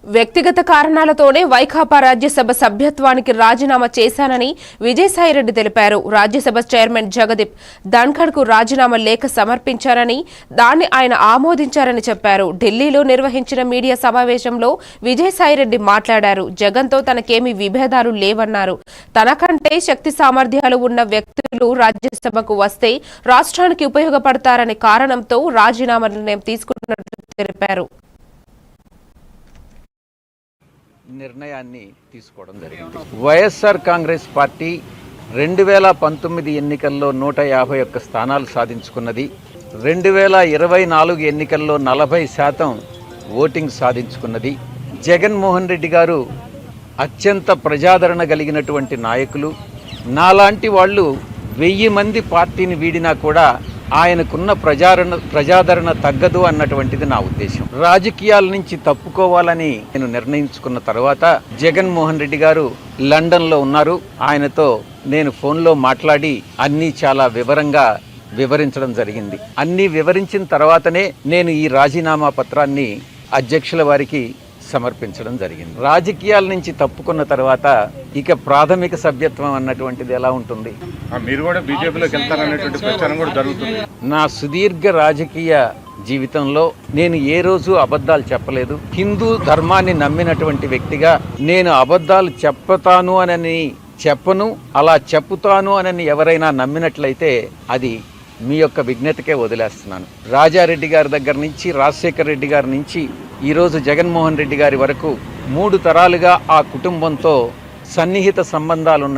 వ్యక్తిగత కారణాలతోనే వైకాపా రాజ్యసభ సభ్యత్వానికి రాజీనామా చేశానని విజయసాయిరెడ్డి తెలిపారు. రాజ్యసభ చైర్మన్ జగదీప్ ధన్ఖడ్కు రాజీనామా లేఖ సమర్పించారని, దాన్ని ఆయన ఆమోదించారని చెప్పారు. ఢిల్లీలో నిర్వహించిన మీడియా సమావేశంలో విజయసాయిరెడ్డి మాట్లాడారు. జగన్తో తనకేమీ విభేదాలు లేవన్నారు. తనకంటే శక్తి సామర్థ్యాలు ఉన్న వ్యక్తులు రాజ్యసభకు వస్తే రాష్ట్రానికి ఉపయోగపడతారనే కారణంతో రాజీనామా నిర్ణయం తీసుకున్నట్లు తెలిపారు. నిర్ణయాన్ని తీసుకోవడం జరిగింది. వైఎస్ఆర్ కాంగ్రెస్ పార్టీ 2019 ఎన్నికల్లో 151 స్థానాలు సాధించుకున్నది. 2024 ఎన్నికల్లో 40% ఓటింగ్ సాధించుకున్నది. జగన్మోహన్ రెడ్డి గారు అత్యంత ప్రజాదరణ కలిగినటువంటి నాయకులు. నాలాంటి వాళ్ళు 1000 మంది పార్టీని వీడినా కూడా ఆయనకున్న ప్రజాదరణ తగ్గదు అన్నటువంటిది నా ఉద్దేశం. రాజకీయాల నుంచి తప్పుకోవాలని నేను నిర్ణయించుకున్న తర్వాత జగన్మోహన్ రెడ్డి గారు లండన్లో ఉన్నారు. ఆయనతో నేను ఫోన్లో మాట్లాడి అన్నీ చాలా వివరంగా వివరించడం జరిగింది. అన్నీ వివరించిన తర్వాతనే నేను ఈ రాజీనామా పత్రాన్ని అధ్యక్షుల వారికి సమర్పించడం జరిగింది. రాజకీయాల నుంచి తప్పుకున్న తర్వాత ఇక ప్రాథమిక సభ్యత్వం అన్నటువంటిది ఎలా ఉంటుంది? మీరు కూడా బీజేపీలోకి వెళ్తారనేటువంటి ప్రచారం కూడా జరుగుతుంది. నా సుదీర్ఘ రాజకీయ జీవితంలో నేను ఏ రోజు అబద్ధాలు చెప్పలేదు. హిందూ ధర్మాన్ని నమ్మినటువంటి వ్యక్తిగా నేను అబద్ధాలు చెప్తాను అని చెప్పను, అలా చెప్పుతాను అని ఎవరైనా నమ్మినట్లయితే అది మీ యొక్క విజ్ఞతకే వదిలేస్తున్నాను. రాజారెడ్డి గారి దగ్గర నుంచి, రాజశేఖర్ రెడ్డి గారి నుంచి ఈరోజు జగన్మోహన్ రెడ్డి గారి వరకు 3 తరాలుగా ఆ కుటుంబంతో సన్నిహిత సంబంధాలు ఉన్న